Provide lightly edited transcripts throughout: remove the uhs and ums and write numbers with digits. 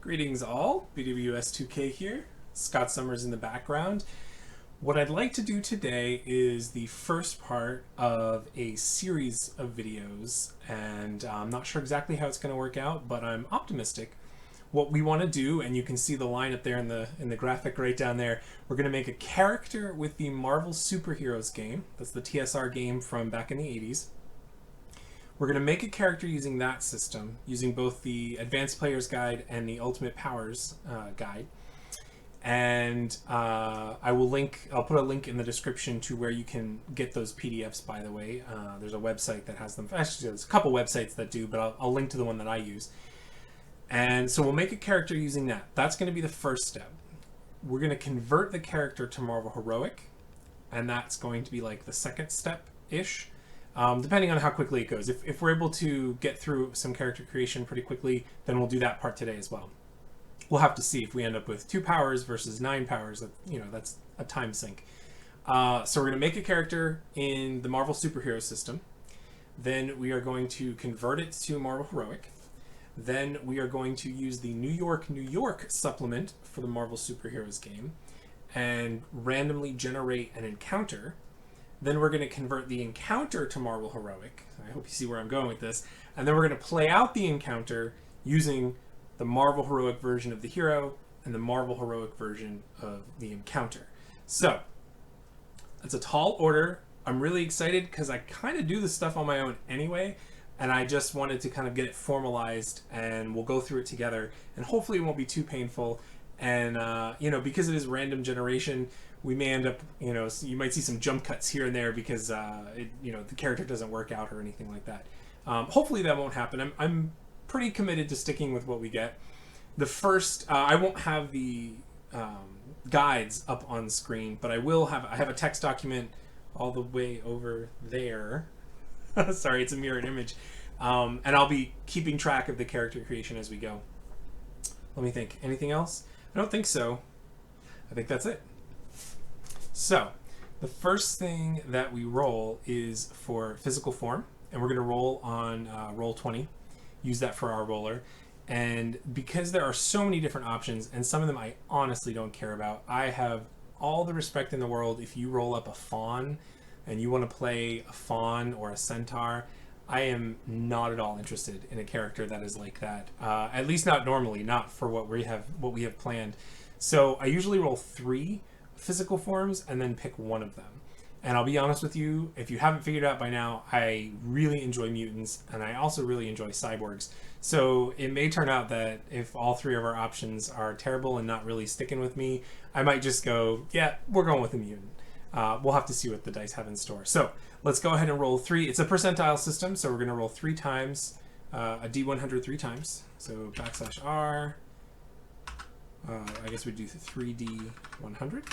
Greetings all, BWS2K here, Scott Summers in the background. What I'd like to do today is the first part of a series of videos, and I'm not sure exactly how it's going to work out, but I'm optimistic. What we want to do, and you can see the line up there in the graphic right down there, we're going to make a character with the Marvel Superheroes game. That's the TSR game from back in the 80s. We're going to make a character using that system, using both the Advanced Player's Guide and the Ultimate Powers Guide. And I'll put a link in the description to where you can get those PDFs, by the way. There's a website that has them. Actually, there's a couple websites that do, but I'll link to the one that I use. And so we'll make a character using that. That's going to be the first step. We're going to convert the character to Marvel Heroic, and that's going to be like the second step-ish. Depending on how quickly it goes. If we're able to get through some character creation pretty quickly, then we'll do that part today as well. We'll have to see if we end up with 2 powers versus 9 powers. That's a time sink. So we're going to make a character in the Marvel Superhero system. Then we are going to convert it to Marvel Heroic. Then we are going to use the New York supplement for the Marvel Superheroes game and randomly generate an encounter. Then we're going to convert the encounter to Marvel Heroic. I hope you see where I'm going with this. And then we're going to play out the encounter using the Marvel Heroic version of the hero and the Marvel Heroic version of the encounter. So, that's a tall order. I'm really excited because I kind of do this stuff on my own anyway. And I just wanted to kind of get it formalized, and we'll go through it together. And hopefully it won't be too painful. And, because it is random generation, we may end up, so you might see some jump cuts here and there because, the character doesn't work out or anything like that. Hopefully that won't happen. I'm pretty committed to sticking with what we get. The first, I won't have the guides up on screen, but I have a text document all the way over there. Sorry, it's a mirrored image. And I'll be keeping track of the character creation as we go. Let me think. Anything else? I don't think so. I think that's it. So, the first thing that we roll is for physical form, and we're going to roll on roll 20. Use that for our roller. And because there are so many different options, and some of them I honestly don't care about, I have all the respect in the world if you roll up a fawn and you want to play a fawn or a centaur. I am not at all interested in a character that is like that. At least not normally, not for what we have planned. So I usually roll 3 physical forms and then pick one of them. And I'll be honest with you, if you haven't figured out by now, I really enjoy mutants, and I also really enjoy cyborgs. So it may turn out that if all 3 of our options are terrible and not really sticking with me, I might just go, yeah, we're going with a mutant. We'll have to see what the dice have in store. So let's go ahead and roll 3. It's a percentile system, so we're going to roll 3 times, a D100 3 times. So \R, I guess we'd do 3D100.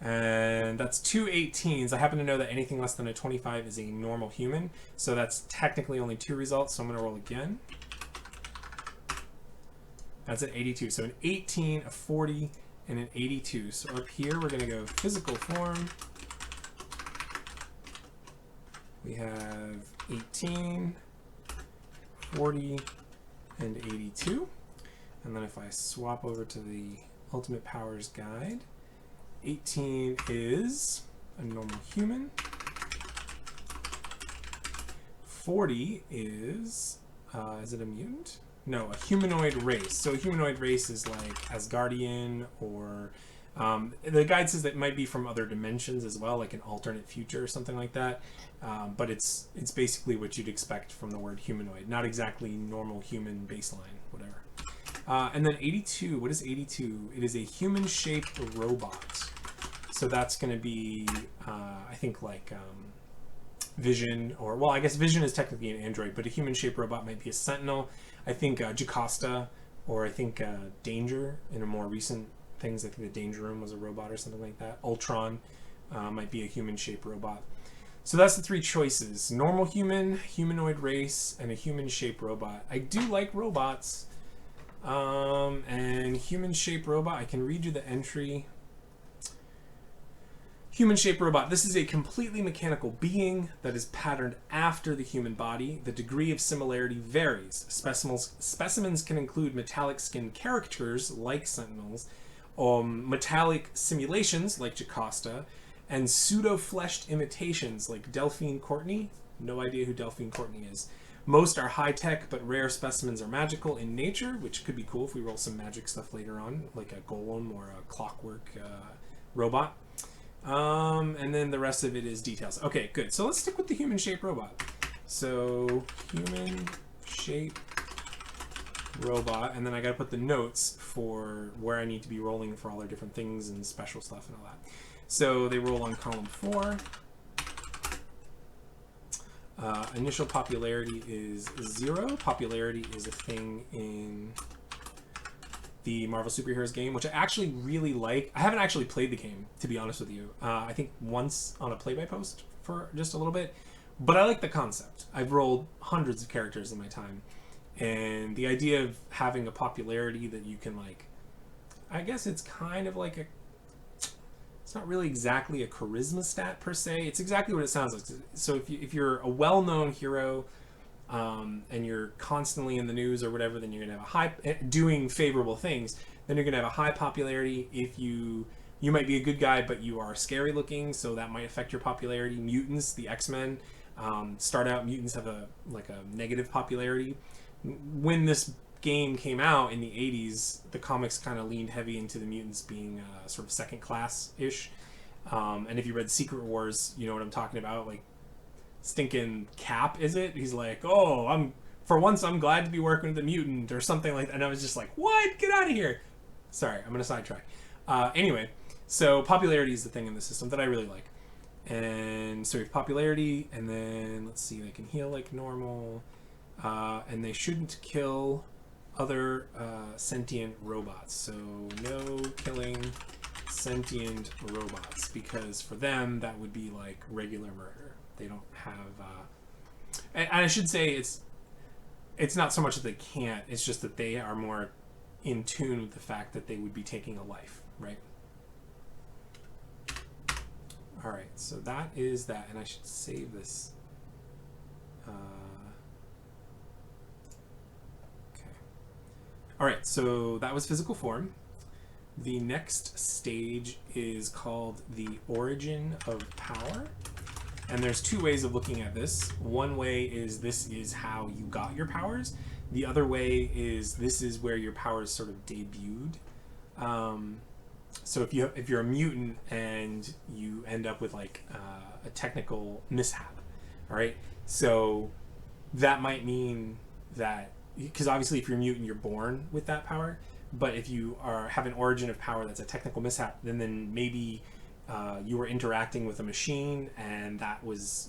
And that's 2 18s. I happen to know that anything less than a 25 is a normal human, so that's technically only 2 results, so I'm going to roll again. That's an 82. So an 18, a 40, and an 82. So up here we're going to go physical form. We have 18, 40, and 82. And then if I swap over to the Ultimate Powers Guide, 18 is a normal human. 40 is it a mutant? No, a humanoid race. So a humanoid race is like Asgardian, or the guide says that it might be from other dimensions as well, like an alternate future or something like that. But it's basically what you'd expect from the word humanoid, not exactly normal human baseline, whatever. And then 82, what is 82? It is a human-shaped robot. So that's going to be, I think, like Vision, or, well, I guess Vision is technically an android, but a human-shaped robot might be a Sentinel. I think Jocasta, or I think Danger, in a more recent things, I think the Danger Room was a robot or something like that. Ultron might be a human-shaped robot. So that's the 3 choices. Normal human, humanoid race, and a human-shaped robot. I do like robots. And human-shaped robot, I can read you the entry. Human-shaped robot. This is a completely mechanical being that is patterned after the human body. The degree of similarity varies. Specimens can include metallic skin characters like Sentinels, metallic simulations like Jocasta, and pseudo-fleshed imitations like Delphine Courtney. No idea who Delphine Courtney is. Most are high-tech, but rare specimens are magical in nature, which could be cool if we roll some magic stuff later on, like a golem or a clockwork robot. And then the rest of it is details. Okay, good. So let's stick with the human-shaped robot. So, human-shaped robot, and then I gotta put the notes for where I need to be rolling for all their different things and special stuff and all that. So they roll on column 4. Initial popularity is 0. Popularity is a thing in the Marvel Superheroes game, which I actually really like. I haven't actually played the game, to be honest with you. I think once on a play-by-post for just a little bit, but I like the concept. I've rolled hundreds of characters in my time, and the idea of having a popularity that you can, like, I guess it's kind of like a, it's not really exactly a charisma stat per se. It's exactly what it sounds like. So if you're a well-known hero, and you're constantly in the news or whatever, then you're gonna have a high, doing favorable things. Then you're gonna have a high popularity. If you might be a good guy, but you are scary looking, so that might affect your popularity. Mutants, the X-Men, start out, mutants have a negative popularity. When this game came out in the 80s, the comics kind of leaned heavy into the mutants being sort of second class-ish. And if you read Secret Wars, you know what I'm talking about. Like, stinking Cap, is it? He's like, oh, for once I'm glad to be working with a mutant or something like that. And I was just like, what? Get out of here. Sorry, I'm going to sidetrack. Anyway, so popularity is the thing in the system that I really like. And so we have popularity, and then let's see, they can heal like normal. And they shouldn't kill other sentient robots. So no killing sentient robots, because for them that would be like regular murder. They don't have and I should say it's not so much that they can't, it's just that they are more in tune with the fact that they would be taking a life, right? All right, so that is that, and I should save this. Okay. All right, so that was physical form. The next stage is called the origin of power. And there's two ways of looking at this. One way is this is how you got your powers. The other way is this is where your powers sort of debuted. So if you're a mutant and you end up with like a technical mishap, all right? So that might mean that, because obviously if you're a mutant, you're born with that power. But if you have an origin of power that's a technical mishap, then maybe you were interacting with a machine and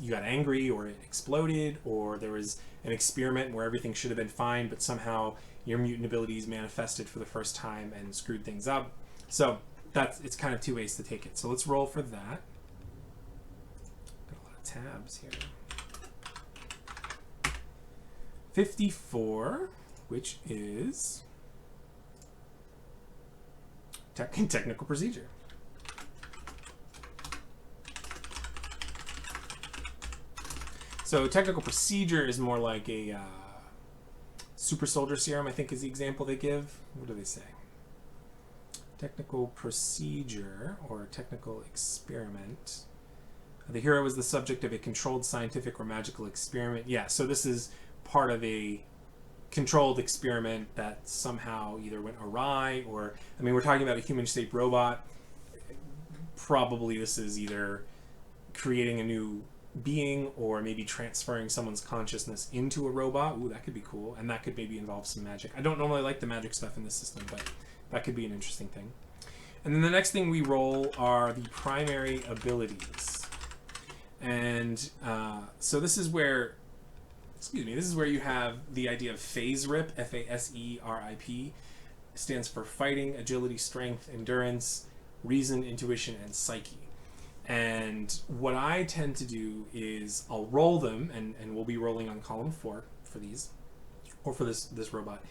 you got angry, or it exploded, or there was an experiment where everything should have been fine, but somehow your mutant abilities manifested for the first time and screwed things up. So it's kind of two ways to take it. So let's roll for that. Got a lot of tabs here. 54, which is technical procedure. So technical procedure is more like a super soldier serum, I think is the example they give. What do they say? Technical procedure or technical experiment. The hero is the subject of a controlled scientific or magical experiment. Yeah, so this is part of a controlled experiment that somehow either went awry, or, I mean, we're talking about a human-shaped robot. Probably this is either creating a new being or maybe transferring someone's consciousness into a robot. Ooh, that could be cool. And that could maybe involve some magic. I don't normally like the magic stuff in this system, but that could be an interesting thing. And then the next thing we roll are the primary abilities. And so this is where, this is where you have the idea of phase rip, F-A-S-E-R-I-P. Stands for fighting, agility, strength, endurance, reason, intuition, and psyche. And what I tend to do is I'll roll them, and we'll be rolling on column 4 for these, or for this robot.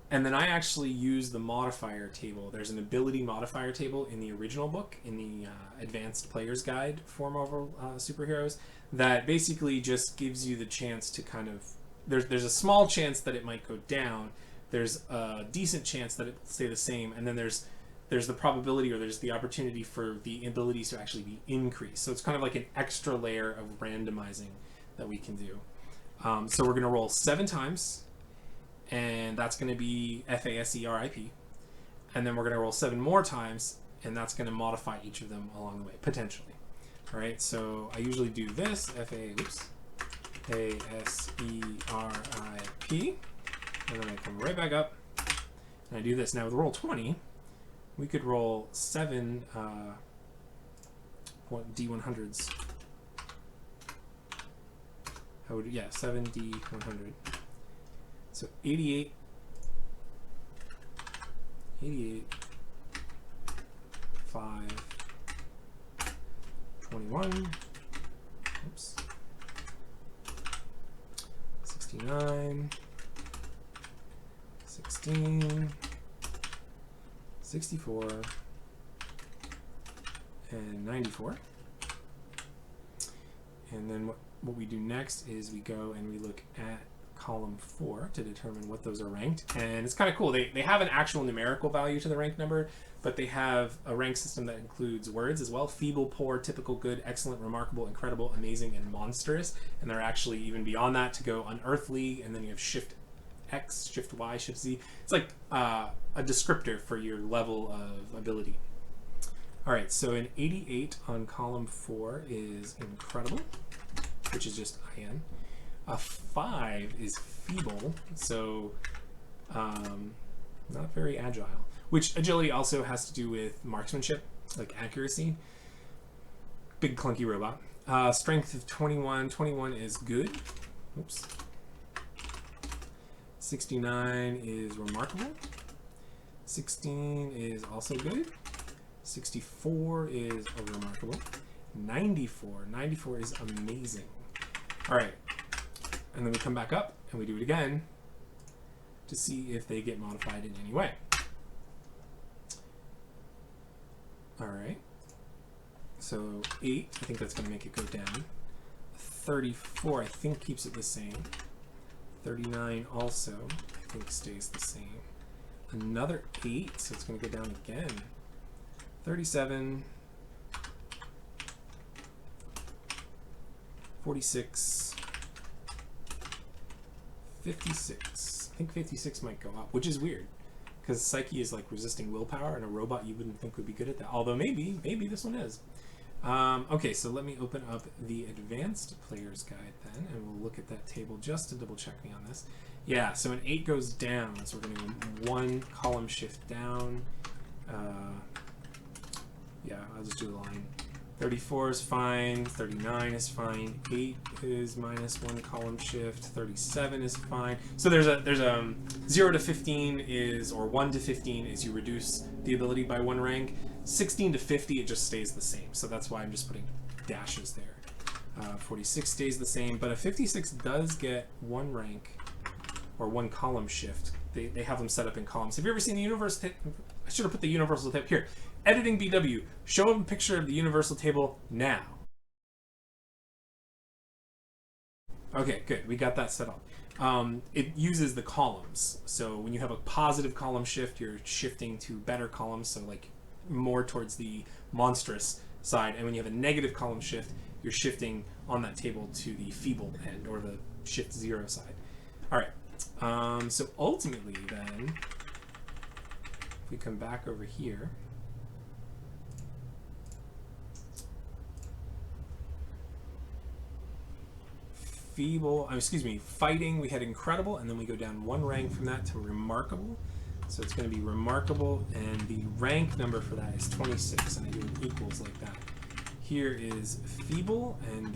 And then I actually use the modifier table. There's an ability modifier table in the original book, in the Advanced Player's Guide for Marvel Superheroes, that basically just gives you the chance to kind of... There's a small chance that it might go down. There's a decent chance that it will stay the same. And then there's the probability, or there's the opportunity for the abilities to actually be increased. So it's kind of like an extra layer of randomizing that we can do. So we're going to roll 7 times. And that's going to be FASERIP. And then we're going to roll 7 more times, and that's going to modify each of them along the way, potentially. All right, so I usually do this, ASERIP, and then I come right back up, and I do this. Now with roll 20, we could roll 7 D100s. How would, yeah, 7 D100. So 88, 5, 21, oops, 69, 16, 64, and 94. And then what we do next is we go and we look at column 4 to determine what those are ranked. And it's kind of cool. They have an actual numerical value to the rank number, but they have a rank system that includes words as well: feeble, poor, typical, good, excellent, remarkable, incredible, amazing, and monstrous. And they're actually even beyond that to go unearthly, and then you have shift X, shift Y, shift Z. It's like a descriptor for your level of ability. All right, so an 88 on column 4 is incredible, which is just IN. A 5 is feeble, so not very agile. Which agility also has to do with marksmanship, like accuracy. Big clunky robot. Strength of 21. 21 is good. Oops. 69 is remarkable. 16 is also good. 64 is remarkable. 94. 94 is amazing. All right. And then we come back up and we do it again to see if they get modified in any way. All right. So 8, I think that's going to make it go down. 34, I think, keeps it the same. 39 also, I think, stays the same. Another 8, so it's going to go down again. 37. 46. 56. I think 56 might go up, which is weird, because Psyche is like resisting willpower, and a robot you wouldn't think would be good at that. Although maybe this one is. Okay, so let me open up the Advanced Player's Guide then, and we'll look at that table just to double check me on this. Yeah, so an 8 goes down, so we're going to go 1 column shift down. Yeah, I'll just do a line. 34 is fine, 39 is fine, 8 is minus 1 column shift, 37 is fine. So there's a 0 to 15 is, or 1 to 15 is you reduce the ability by 1 rank. 16 to 50, it just stays the same. So that's why I'm just putting dashes there. 46 stays the same, but a 56 does get 1 rank, or 1 column shift. They have them set up in columns. Have you ever seen the universal table? I should have put the universal table here. Editing BW, show them a picture of the universal table now. Okay, good. We got that set up. It uses the columns. So when you have a positive column shift, you're shifting to better columns, so like more towards the monstrous side. And when you have a negative column shift, you're shifting on that table to the feeble end, or the shift 0 side. All right. So ultimately then, if we come back over here, fighting, we had incredible, and then we go down 1 rank from that to remarkable. So it's going to be remarkable, and the rank number for that is 26, and I do it equals like that. Here is feeble, and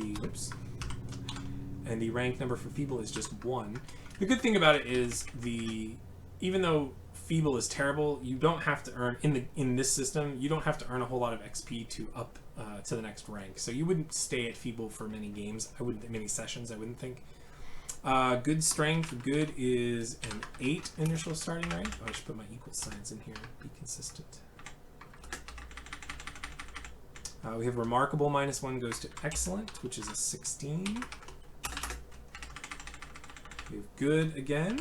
the rank number for feeble is just 1. The good thing about it is even though feeble is terrible, you don't have to earn in this system. You don't have to earn a whole lot of XP to up to the next rank. So you wouldn't stay at feeble for many games. Many sessions. I wouldn't think. Good strength. Good is an 8 initial starting rank. Oh, I should put my equal signs in here. Be consistent. We have remarkable -1 goes to excellent, which is a 16. We have good again.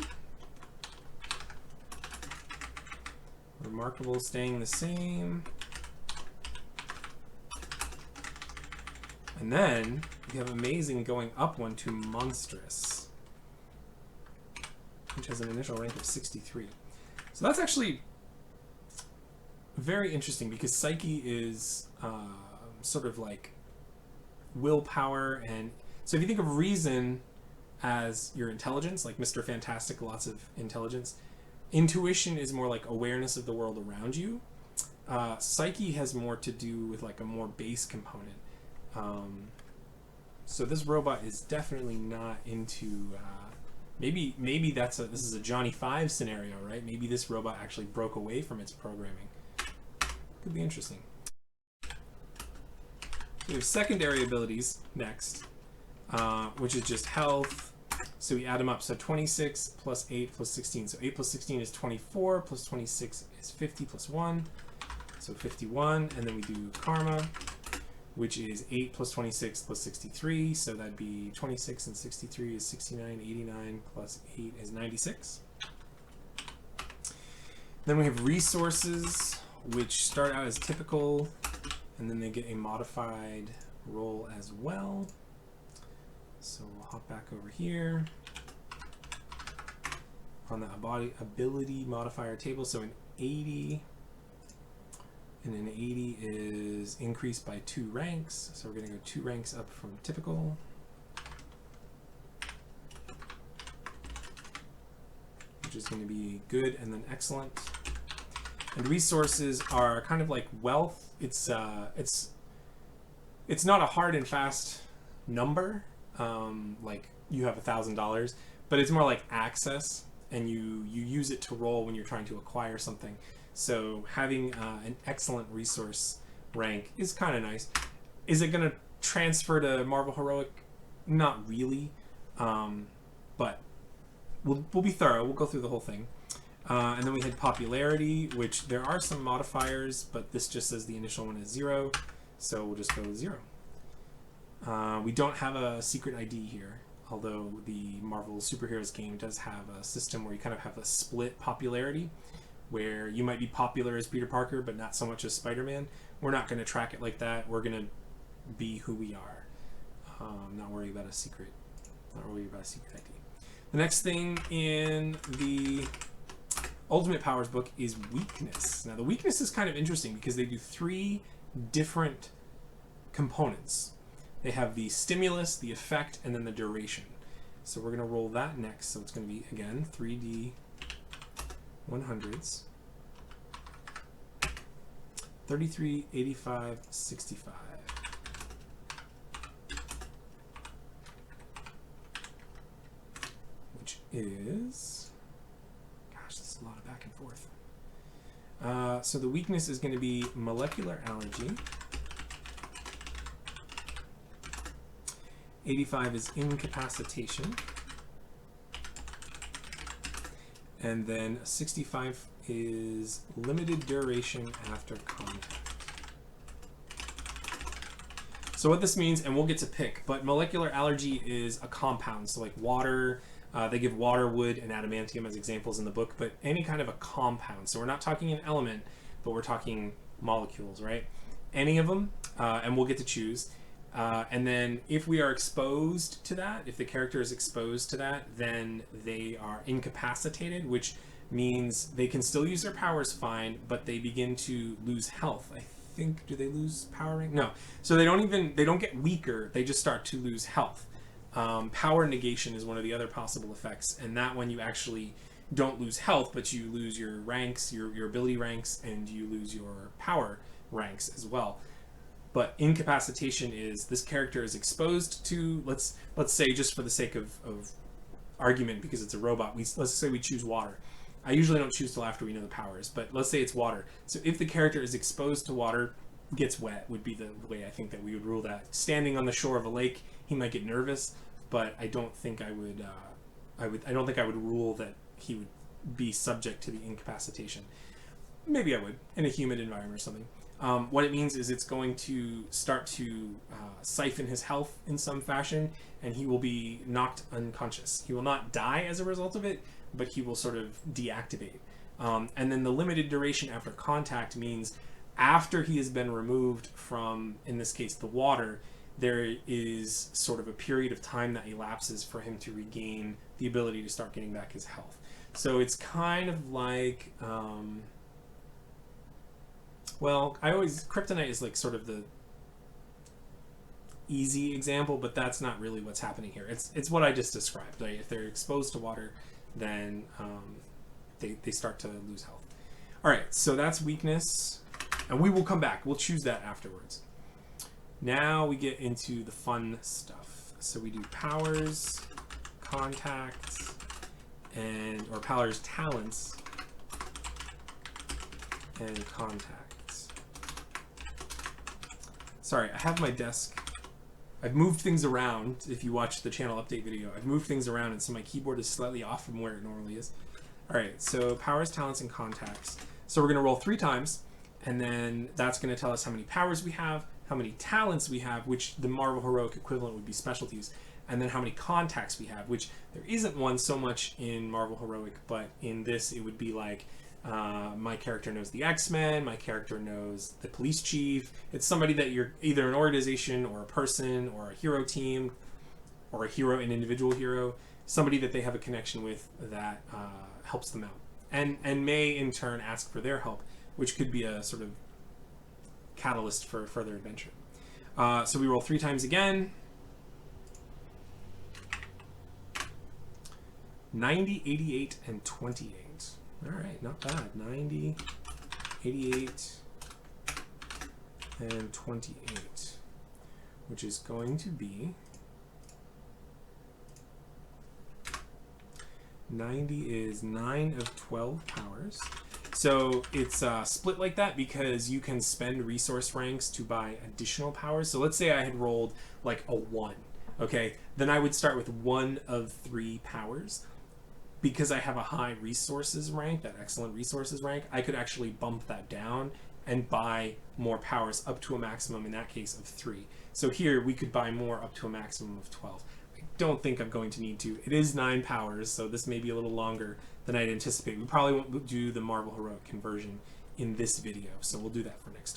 Remarkable staying the same. And then we have amazing going up 1 to monstrous, which has an initial rank of 63. So that's actually very interesting because Psyche is sort of like willpower. And so if you think of reason as your intelligence, like Mr. Fantastic, lots of intelligence, intuition is more like awareness of the world around you. Psyche has more to do with like a more base component. So this robot is definitely not into maybe this is a Johnny 5 scenario, right? Maybe this robot actually broke away from its programming. Could be interesting. We have secondary abilities next, which is just health. So we add them up. So 26 plus 8 plus 16. So 8 plus 16 is 24, plus 26 is 50 plus 1. So 51. And then we do karma, which is 8 plus 26 plus 63. So that'd be 26 and 63 is 69. 89 plus 8 is 96. Then we have resources, which start out as typical, and then they get a modified roll as well. So we'll hop back over here on the ability modifier table. So an 80, and an 80 is increased by 2 ranks. So we're going to go 2 ranks up from typical. Which is going to be good and then excellent. And resources are kind of like wealth. It's not a hard and fast number, like you have $1,000, but it's more like access, and you use it to roll when you're trying to acquire something. So having an excellent resource rank is kind of nice. Is it going to transfer to Marvel Heroic? Not really, but we'll be thorough. We'll go through the whole thing. And then we had popularity, which there are some modifiers, but this just says the initial one is 0, so we'll just go with 0. We don't have a secret ID here, although the Marvel Superheroes game does have a system where you kind of have a split popularity, where you might be popular as Peter Parker, but not so much as Spider-Man. We're not going to track it like that. We're going to be who we are. Not worry about a secret. Not worry about a secret ID. The next thing in the Ultimate Powers book is weakness. Now the weakness is kind of interesting because they do 3 different components. They have the stimulus, the effect, and then the duration. So we're going to roll that next. So it's going to be, again, 3D 100s. 33, 85, 65. Which is... gosh, this is a lot of back and forth. So the weakness is going to be molecular allergy. 85 is incapacitation. And then 65 is limited duration after contact. So what this means, and we'll get to pick, but molecular allergy is a compound. So like water, they give water, wood, and adamantium as examples in the book, but any kind of a compound. So we're not talking an element, but we're talking molecules, right? Any of them, and we'll get to choose. And then if we are exposed to that, if the character is exposed to that, then they are incapacitated, which means they can still use their powers fine, but they begin to lose health. I think, do they lose power rank? No. So they don't get weaker, they just start to lose health. Power negation is one of the other possible effects, and that one you actually don't lose health, but you lose your ranks, your ability ranks, and you lose your power ranks as well. But incapacitation is this character is exposed to, let's say, just for the sake of argument, because it's a robot, let's say we choose water. I usually don't choose till after we know the powers, but let's say it's water. So if the character is exposed to water, gets wet would be the way I think that we would rule that. Standing on the shore of a lake, he might get nervous, but I don't think I would I don't think I would rule that he would be subject to the incapacitation. Maybe I would in a humid environment or something. What it means is it's going to start to siphon his health in some fashion, and he will be knocked unconscious. He will not die as a result of it, but he will sort of deactivate. And then the limited duration after contact means after he has been removed from, in this case, the water, there is sort of a period of time that elapses for him to regain the ability to start getting back his health. So it's kind of like, well, kryptonite is like sort of the easy example, but that's not really what's happening here. It's what I just described. Right? If they're exposed to water, then they start to lose health. All right, so that's weakness, and we will come back. We'll choose that afterwards. Now we get into the fun stuff. So we do powers, contacts, or powers, talents, and contacts. Sorry, I have my desk. I've moved things around. If you watch the channel update video, I've moved things around, and so my keyboard is slightly off from where it normally is. All right, so powers, talents, and contacts. So we're going to roll 3 times, and then that's going to tell us how many powers we have, how many talents we have, which the Marvel Heroic equivalent would be specialties, and then how many contacts we have, which there isn't one so much in Marvel Heroic, but in this it would be like, my character knows the X-Men, my character knows the police chief. It's somebody that you're either an organization or a person or a hero team or a hero, an individual hero, somebody that they have a connection with that helps them out and may in turn ask for their help, which could be a sort of catalyst for further adventure. So we roll 3 times again. 90, 88, and 28. All right, not bad. 90, 88, and 28, which is going to be 90 is 9 of 12 powers. So it's split like that because you can spend resource ranks to buy additional powers. So let's say I had rolled like a 1, okay? Then I would start with 1 of 3 powers. Because I have a high resources rank, that excellent resources rank, I could actually bump that down and buy more powers up to a maximum, in that case, of 3. So here we could buy more up to a maximum of 12. I don't think I'm going to need to. It is 9 powers, so this may be a little longer than I'd anticipate. We probably won't do the Marvel Heroic conversion in this video, so we'll do that for next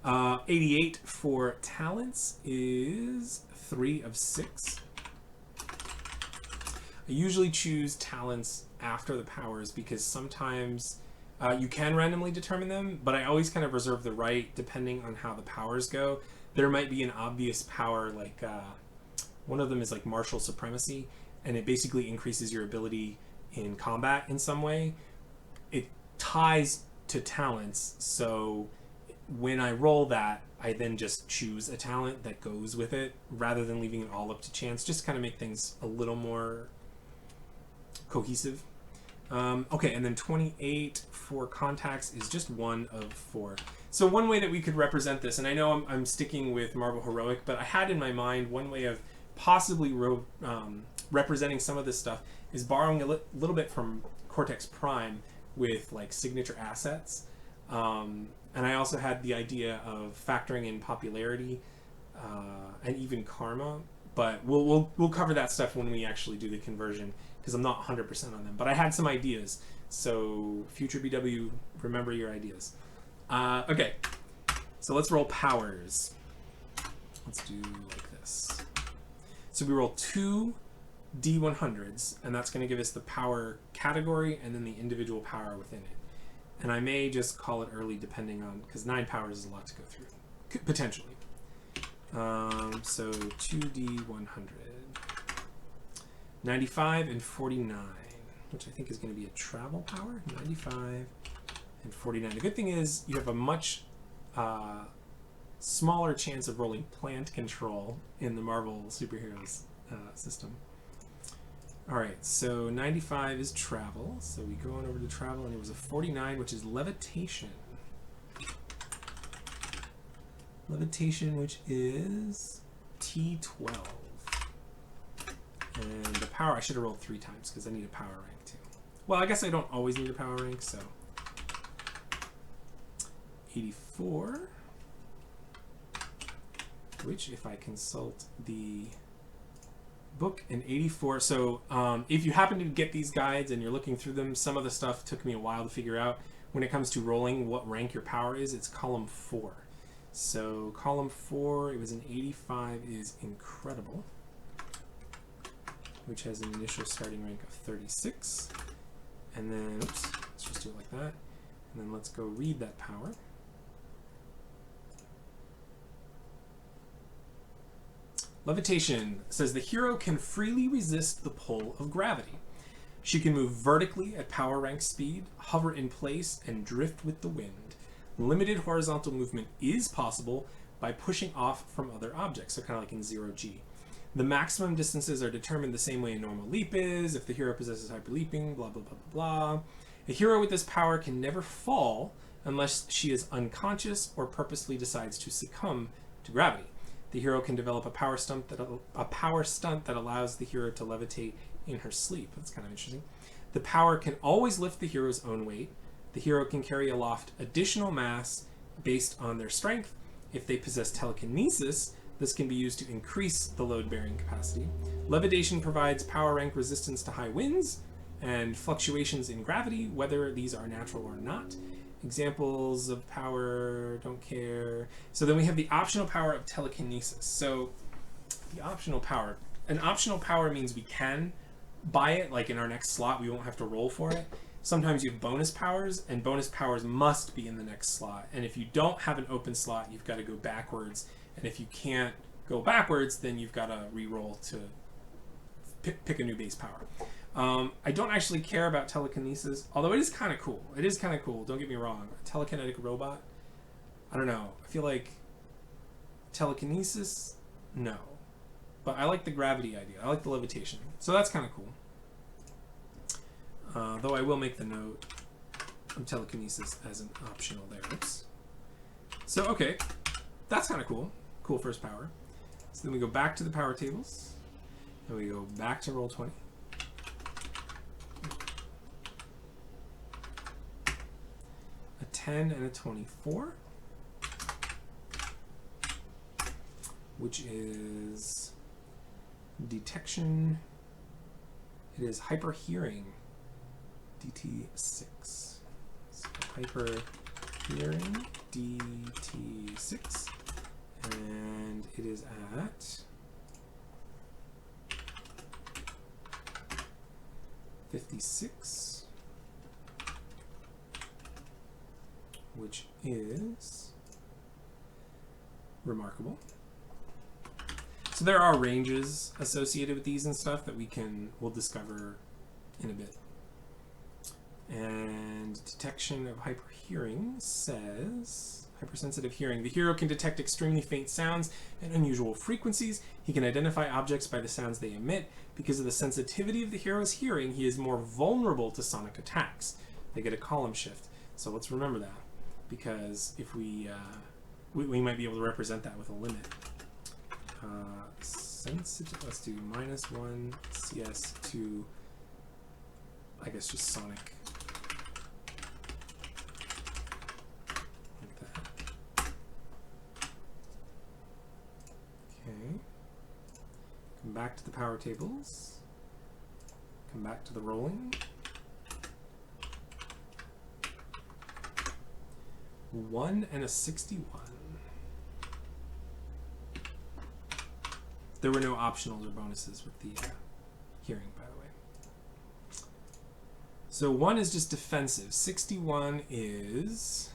time. 88 for talents is 3 of 6. I usually choose talents after the powers because sometimes you can randomly determine them, but I always kind of reserve the right depending on how the powers go. There might be an obvious power, like one of them is like martial supremacy, and it basically increases your ability in combat in some way. It ties to talents, so when I roll that, I then just choose a talent that goes with it rather than leaving it all up to chance, just to kind of make things a little more cohesive. Okay, and then 28 for contacts is just 1 of 4. So one way that we could represent this, and I know I'm sticking with Marvel Heroic, but I had in my mind one way of possibly representing some of this stuff is borrowing a little bit from Cortex Prime with like signature assets. And I also had the idea of factoring in popularity and even karma, but we'll cover that stuff when we actually do the conversion, because I'm not 100% on them. But I had some ideas, so future BW, remember your ideas. Okay, so let's roll powers. Let's do like this. So we roll 2 D100s, and that's going to give us the power category and then the individual power within it. And I may just call it early depending on, because 9 powers is a lot to go through, potentially. So 2D100. 95 and 49, which I think is going to be a travel power. 95 and 49. The good thing is you have a much smaller chance of rolling plant control in the Marvel superheroes system. All right, so 95 is travel. So we go on over to travel, and it was a 49, which is levitation. Levitation, which is T12. And the power, I should have rolled 3 times because I need a power rank too. Well, I guess I don't always need a power rank, so 84, which if I consult the book in 84, so if you happen to get these guides and you're looking through them, some of the stuff took me a while to figure out. When it comes to rolling what rank your power is, it's column 4. So column 4, it was an 85, is incredible, which has an initial starting rank of 36. And then, oops, let's just do it like that. And then let's go read that power. Levitation says the hero can freely resist the pull of gravity. She can move vertically at power rank speed, hover in place, and drift with the wind. Limited horizontal movement is possible by pushing off from other objects, so kind of like in 0G. The maximum distances are determined the same way a normal leap is, if the hero possesses hyperleaping, blah, blah, blah, blah, blah. A hero with this power can never fall unless she is unconscious or purposely decides to succumb to gravity. The hero can develop a power stunt that allows the hero to levitate in her sleep. That's kind of interesting. The power can always lift the hero's own weight. The hero can carry aloft additional mass based on their strength. If they possess telekinesis, this can be used to increase the load-bearing capacity. Levitation provides power rank resistance to high winds and fluctuations in gravity, whether these are natural or not. Examples of power, don't care. So then we have the optional power of telekinesis. So the optional power. An optional power means we can buy it, like in our next slot, we won't have to roll for it. Sometimes you have bonus powers, and bonus powers must be in the next slot. And if you don't have an open slot, you've got to go backwards. And if you can't go backwards, then you've got to re-roll to pick a new base power. I don't actually care about telekinesis, although it is kind of cool. It is kind of cool, don't get me wrong. A telekinetic robot? I don't know. I feel like telekinesis? No. But I like the gravity idea. I like the levitation. So that's kind of cool. Though I will make the note of telekinesis as an optional there. Oops. So, okay. That's kind of cool. Cool first power. So then we go back to the power tables. And we go back to roll 20. A 10 and a 24. Which is detection. It is hyper hearing. DT6. So hyper hearing DT6. And it is at 56, which is remarkable. So there are ranges associated with these and stuff that we'll discover in a bit. And detection of hyperhearing says hypersensitive hearing. The hero can detect extremely faint sounds and unusual frequencies. He can identify objects by the sounds they emit. Because of the sensitivity of the hero's hearing, he is more vulnerable to sonic attacks. They get a column shift. So let's remember that, because if we might be able to represent that with a limit. Sensitive. Let's do -1 CS to, I guess, just sonic. Like that. Okay. Come back to the power tables. Come back to the rolling. 1 and a 61. There were no optionals or bonuses with the hearing, by the way. So 1 is just defensive. 61 is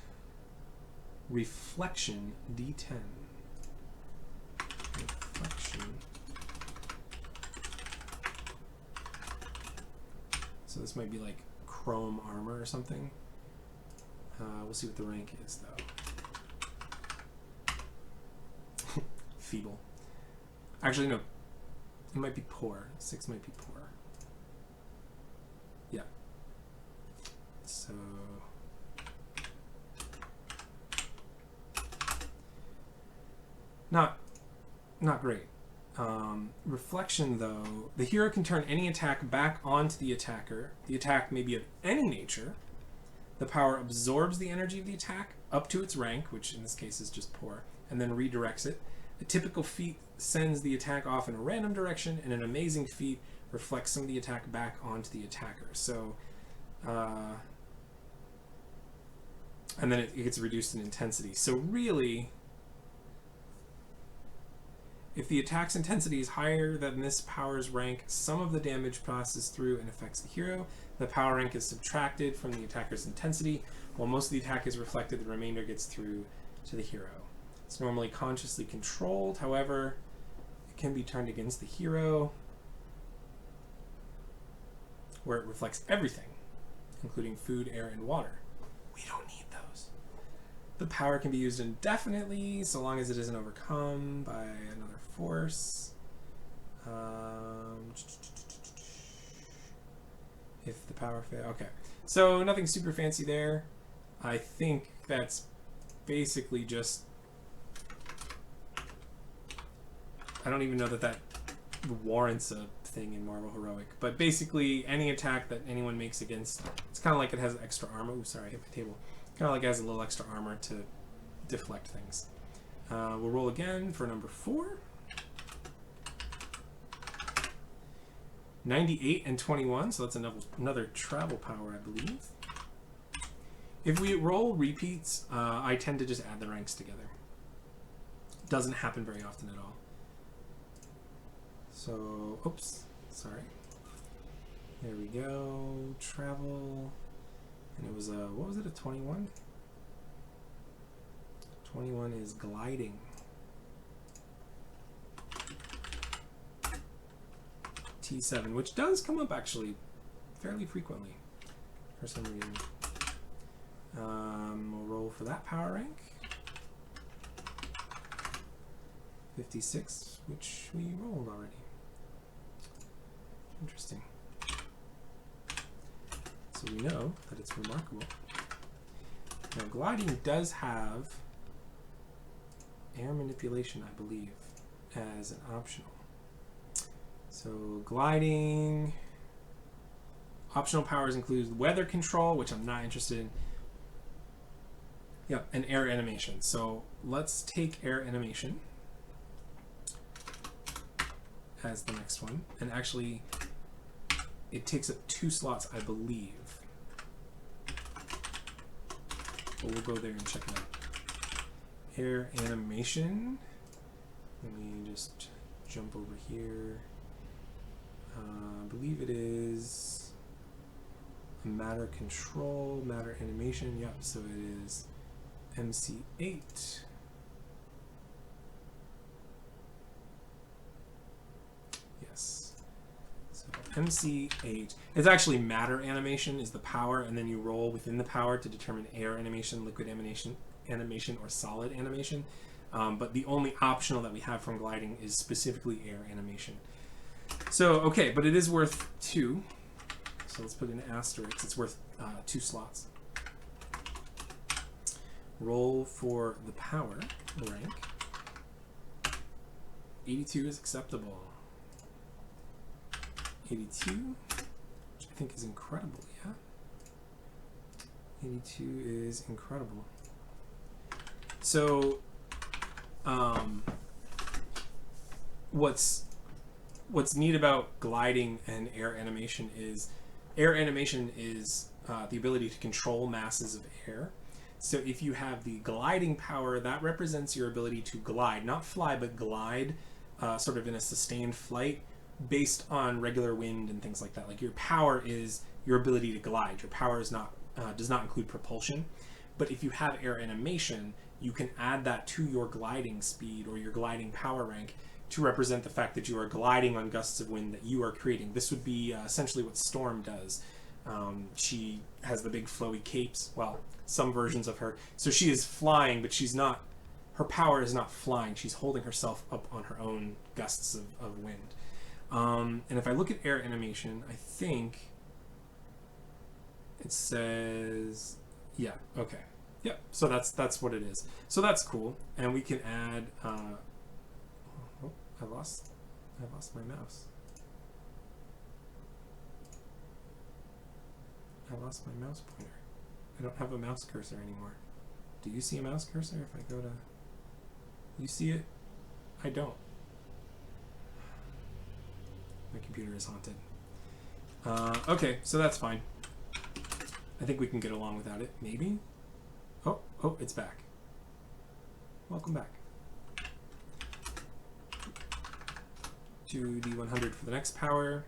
reflection D10. Reflection. So this might be like chrome armor or something. We'll see what the rank is, though. Feeble. Actually, no. It might be poor. 6 might be poor. Yeah. So... Not great. Reflection, though, the hero can turn any attack back onto the attacker. The attack may be of any nature. The power absorbs the energy of the attack up to its rank, which in this case is just poor, and then redirects it. A typical feat sends the attack off in a random direction, and an amazing feat reflects some of the attack back onto the attacker. So, and then it gets reduced in intensity. So really, if the attack's intensity is higher than this power's rank, some of the damage passes through and affects the hero. The power rank is subtracted from the attacker's intensity. While most of the attack is reflected, the remainder gets through to the hero. It's normally consciously controlled, however, it can be turned against the hero, where it reflects everything, including food, air, and water. We don't need those. The power can be used indefinitely, so long as it isn't overcome by another force. If the power fails. Okay. So nothing super fancy there. I think that's basically just... I don't even know that warrants a thing in Marvel Heroic. But basically, any attack that anyone makes against... It's kind of like it has extra armor. Ooh, sorry, I hit my table. Kind of like it has a little extra armor to deflect things. We'll roll again for number 4. 98 and 21, so that's another travel power, I believe. If we roll repeats, I tend to just add the ranks together. Doesn't happen very often at all. So, oops, sorry. There we go. Travel. And it was a, what was it, a 21? 21 is gliding. T7, which does come up actually fairly frequently for some reason. We'll roll for that power rank. 56, which we rolled already. Interesting. So we know that it's remarkable. Now, gliding does have air manipulation, I believe, as an optional. So gliding, optional powers include weather control, which I'm not interested in. Yep, and air animation. So let's take air animation as the next one. And actually, it takes up 2 slots, I believe. But we'll go there and check it out. Air animation. Let me just jump over here. I believe it is matter control, matter animation. Yep, so it is MC8. Yes. So MC8. It's actually matter animation is the power, and then you roll within the power to determine air animation, liquid animation, or solid animation. But the only optional that we have from gliding is specifically air animation. So, okay, but it is worth 2. So let's put an asterisk. It's worth 2 slots. Roll for the power rank. 82 is acceptable. 82, which I think is incredible, yeah? 82 is incredible. So, what's neat about gliding and air animation is the ability to control masses of air. So if you have the gliding power, that represents your ability to glide, not fly, but glide, sort of in a sustained flight based on regular wind and things like that. Like your power is your ability to glide. Your power is not does not include propulsion. But if you have air animation, you can add that to your gliding speed or your gliding power rank to represent the fact that you are gliding on gusts of wind that you are creating. This would be essentially what Storm does. She has the big flowy capes, well, some versions of her. So she is flying, but she's not, her power is not flying. She's holding herself up on her own gusts of wind. And if I look at air animation, I think it says, yeah, okay. Yep, so that's what it is. So that's cool. And we can add, oh, I lost I lost my mouse. I lost my mouse pointer. I don't have a mouse cursor anymore. Do you see a mouse cursor if I go to... You see it? I don't. My computer is haunted. Okay, so that's fine. I think we can get along without it, maybe? Oh, it's back. Welcome back. To the 100 for the next power.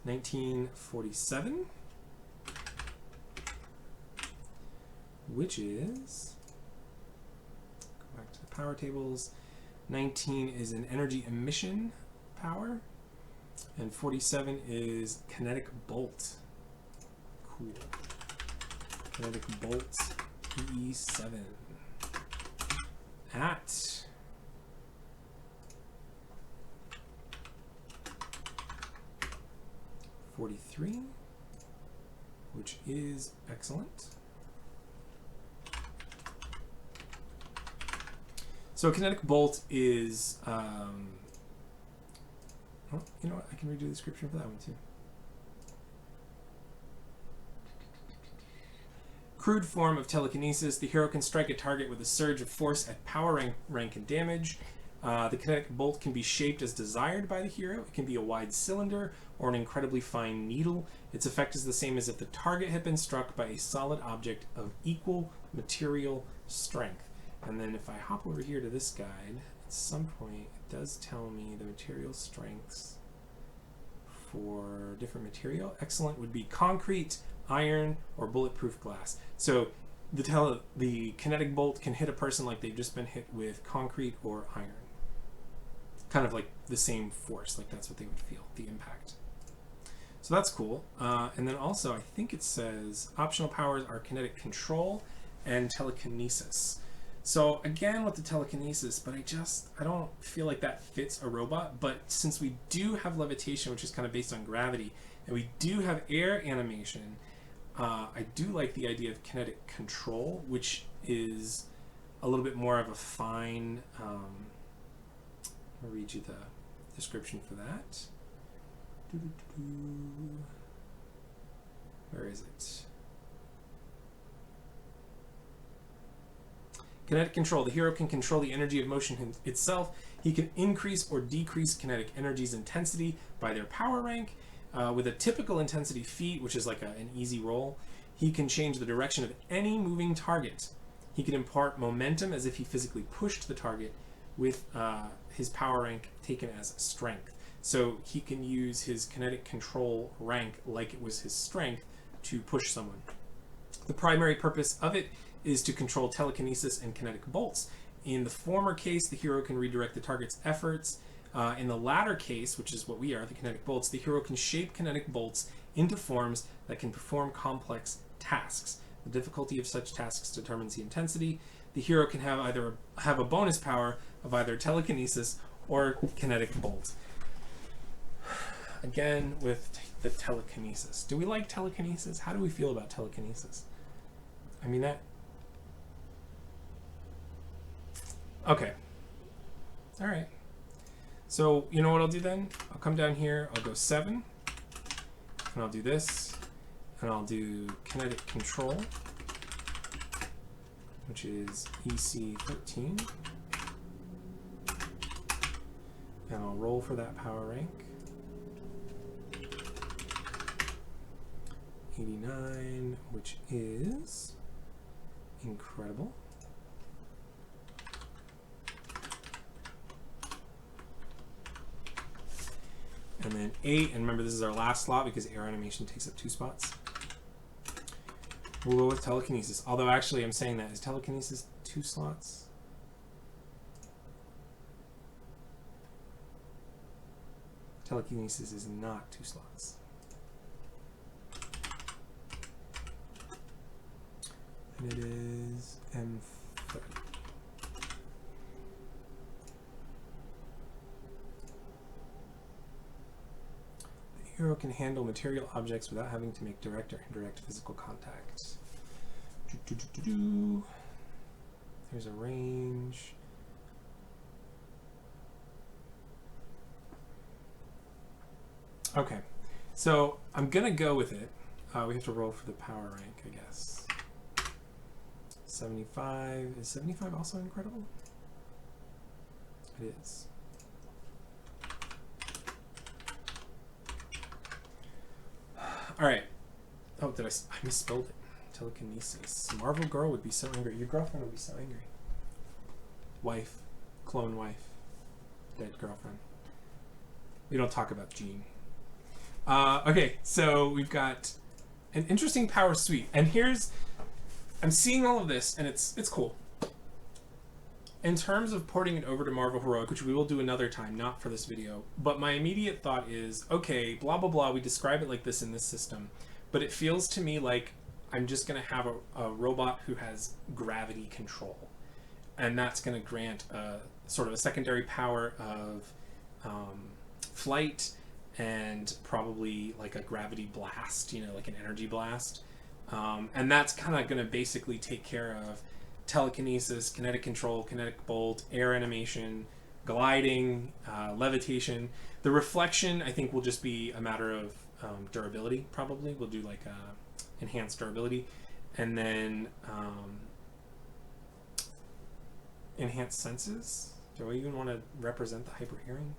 1947. Which is... Go back to the power tables. 19 is an energy emission power. And 47 is Kinetic Bolt. Cool. Kinetic Bolt E7. At 43, which is excellent. So Kinetic Bolt is, oh, you know what? I can redo the description for that one too. Crude form of telekinesis. The hero can strike a target with a surge of force at power rank and damage. The Kinetic Bolt can be shaped as desired by the hero. It can be a wide cylinder or an incredibly fine needle. Its effect is the same as if the target had been struck by a solid object of equal material strength. And then if I hop over here to this guide, at some point it does tell me the material strengths for different material. Excellent would be concrete, iron, or bulletproof glass. So the Kinetic Bolt can hit a person like they've just been hit with concrete or iron. Kind of like the same force, like that's what they would feel, the impact. So that's cool. And then also, I think it says optional powers are Kinetic Control and Telekinesis. So again with the Telekinesis, but I don't feel like that fits a robot. But since we do have Levitation, which is kind of based on gravity, and we do have air animation, I do like the idea of Kinetic Control, which is a little bit more of a fine... I'll read you the description for that. Where is it? Kinetic Control. The hero can control the energy of motion itself. He can increase or decrease kinetic energy's intensity by their power rank. With a typical intensity feat, which is like an easy roll, he can change the direction of any moving target. He can impart momentum as if he physically pushed the target with his power rank taken as strength. So he can use his Kinetic Control rank like it was his strength to push someone. The primary purpose of it is to control telekinesis and kinetic bolts. In the former case, the hero can redirect the target's efforts. In the latter case, which is what we are, the kinetic bolts, the hero can shape kinetic bolts into forms that can perform complex tasks. The difficulty of such tasks determines the intensity. The hero can have a bonus power of either telekinesis or kinetic bolt. Again, with the telekinesis. Do we like telekinesis? How do we feel about telekinesis? I mean, that... Okay. All right. So, you know what I'll do then? I'll come down here, I'll go 7, and I'll do this, and I'll do Kinetic Control, which is EC13, and I'll roll for that power rank. 89, which is incredible. And then 8, and remember this is our last slot because air animation takes up 2 spots. We'll go with telekinesis. Although actually I'm saying that, is telekinesis 2 slots? Telekinesis is not 2 slots. And it is M30. The hero can handle material objects without having to make direct or indirect physical contact. There's a range. Okay, so I'm gonna go with it. We have to roll for the power rank, I guess. 75. Is 75 also incredible? It is. All right. Oh, I misspelled it. Telekinesis. Marvel girl would be so angry. Your girlfriend would be so angry. Wife. Clone wife. Dead girlfriend. We don't talk about Jean. Okay, so we've got an interesting power suite. And here's... I'm seeing all of this, and it's cool. In terms of porting it over to Marvel Heroic, which we will do another time, not for this video, but my immediate thought is, okay, blah, blah, blah, we describe it like this in this system, but it feels to me like I'm just going to have a robot who has gravity control. And that's going to grant sort of a secondary power of flight and probably like a gravity blast, you know, like an energy blast. And that's kind of going to basically take care of telekinesis, kinetic control, kinetic bolt, air animation, gliding, levitation. The reflection, I think, will just be a matter of durability, probably. We'll do like enhanced durability. And then enhanced senses. Do I even want to represent the hyper hearing?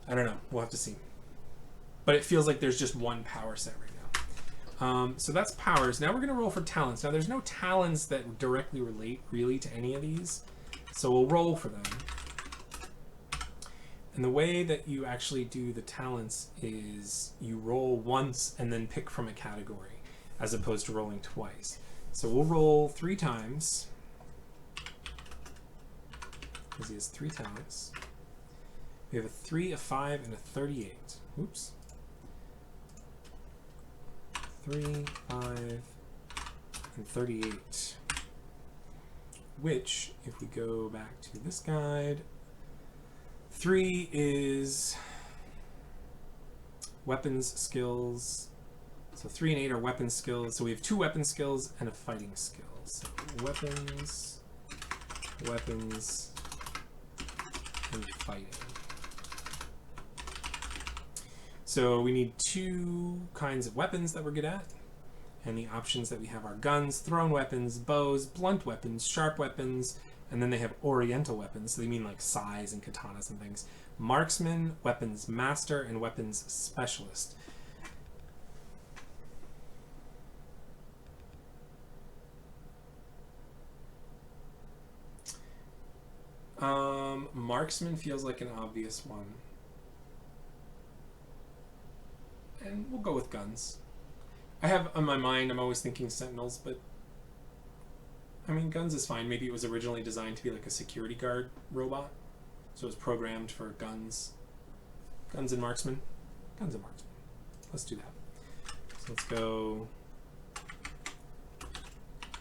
I don't know. We'll have to see. But it feels like there's just one power set right now. So that's powers. Now we're going to roll for talents. Now there's no talents that directly relate really to any of these. So we'll roll for them. And the way that you actually do the talents is you roll once and then pick from a category, as opposed to rolling twice. So we'll roll 3 times. Because he has 3 talents. We have a 3, a 5, and a 38. Oops. 3, 5, and 38. Which, if we go back to this guide, 3 is weapons skills. So 3 and 8 are weapon skills. So we have 2 weapon skills and a fighting skill. So weapons, weapons, and fighting. So we need 2 kinds of weapons that we're good at. And the options that we have are guns, thrown weapons, bows, blunt weapons, sharp weapons, and then they have oriental weapons. So they mean like sais and katanas and things. Marksman, weapons master, and weapons specialist. Marksman feels like an obvious one. And we'll go with guns. I have on my mind, I'm always thinking sentinels, but I mean, guns is fine. Maybe it was originally designed to be like a security guard robot. So it was programmed for guns. Guns and marksman. Guns and marksman. Let's do that. So let's go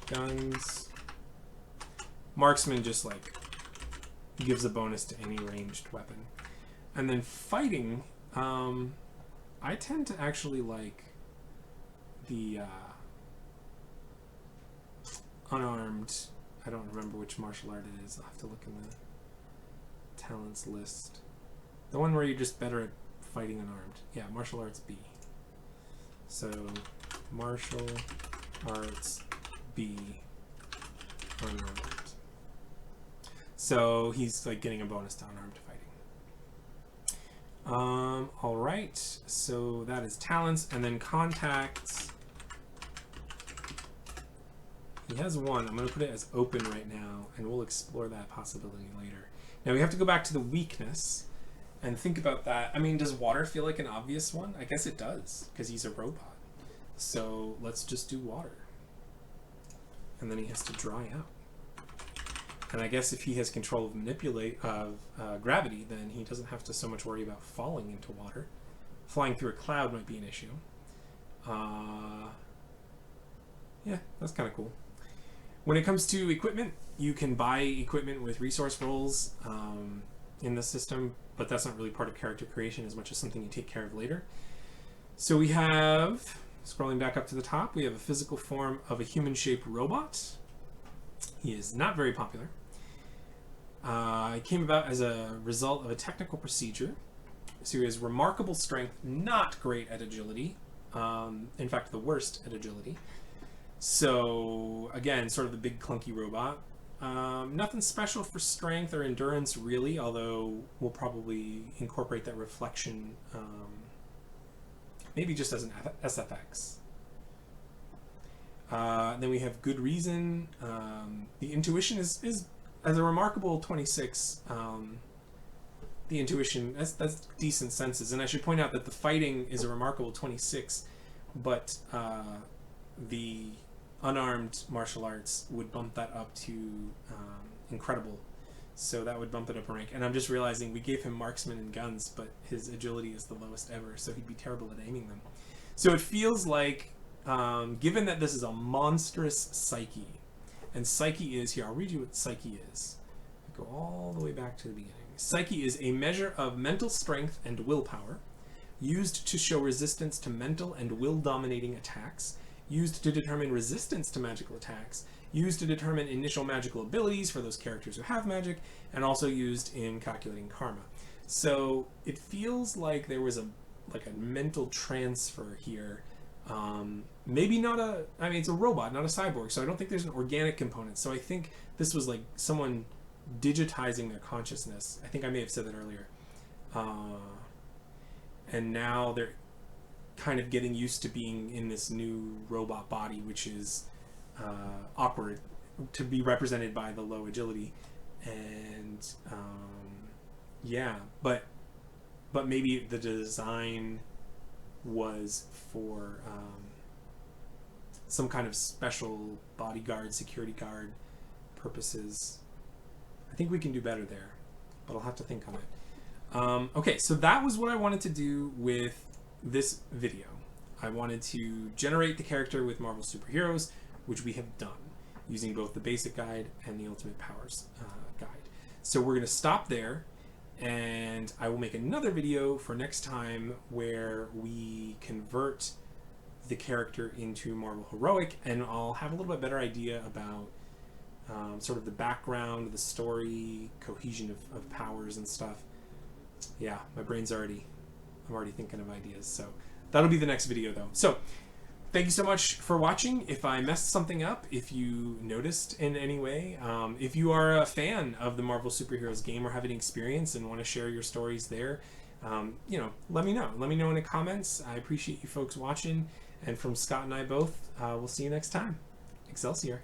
guns. Marksman just like gives a bonus to any ranged weapon. And then fighting, I tend to actually like the unarmed. I don't remember which martial art it is. I'll have to look in the talents list. The one where you're just better at fighting unarmed. Yeah, martial arts B. So martial arts B unarmed. So he's like getting a bonus to unarmed fighting. All right, so that is talents, and then contacts. He has 1. I'm going to put it as open right now, and we'll explore that possibility later. Now we have to go back to the weakness and think about that. I mean, does water feel like an obvious one? I guess it does, because he's a robot. So let's just do water. And then he has to dry out. And I guess if he has control of gravity, then he doesn't have to so much worry about falling into water. Flying through a cloud might be an issue. Yeah, that's kind of cool. When it comes to equipment, you can buy equipment with resource rolls in the system, but that's not really part of character creation as much as something you take care of later. So we have, scrolling back up to the top, we have a physical form of a human-shaped robot. He is not very popular. It came about as a result of a technical procedure So he has remarkable strength, not great at agility. In fact, the worst at agility. So again, sort of the big clunky robot. Nothing special for strength or endurance really, although we'll probably incorporate that reflection maybe just as an SFX. Then we have good reason. The intuition is as a remarkable 26. The intuition, that's decent senses. And I should point out that the fighting is a remarkable 26, but the unarmed martial arts would bump that up to incredible. So that would bump it up a rank. And I'm just realizing we gave him marksman and guns, but his agility is the lowest ever, so he'd be terrible at aiming them. So it feels like, given that this is a monstrous psyche, and psyche is, here, I'll read you what psyche is. Go all the way back to the beginning. Psyche is a measure of mental strength and willpower, used to show resistance to mental and will-dominating attacks, used to determine resistance to magical attacks, used to determine initial magical abilities for those characters who have magic, and also used in calculating karma. So it feels like there was a mental transfer here. Maybe not a, I mean, it's a robot, not a cyborg, so I don't think there's an organic component. So I think this was like someone digitizing their consciousness. I think I may have said that earlier. And now they're kind of getting used to being in this new robot body, which is awkward to be represented by the low agility. And yeah, but maybe the design was for some kind of special bodyguard, security guard purposes. I think we can do better there, but I'll have to think on it. Okay, so that was what I wanted to do with this video. I wanted to generate the character with Marvel Superheroes, which we have done, using both the basic guide and the Ultimate Powers guide. So we're going to stop there, and I will make another video for next time where we convert the character into Marvel Heroic, and I'll have a little bit better idea about sort of the background, the story, cohesion of powers and stuff. Yeah, my brain's I'm already thinking of ideas. So that'll be the next video though. So thank you so much for watching. If I messed something up, if you noticed in any way, if you are a fan of the Marvel Superheroes game or have any experience and want to share your stories there, you know, let me know. Let me know in the comments. I appreciate you folks watching. And from Scott and I both, we'll see you next time. Excelsior.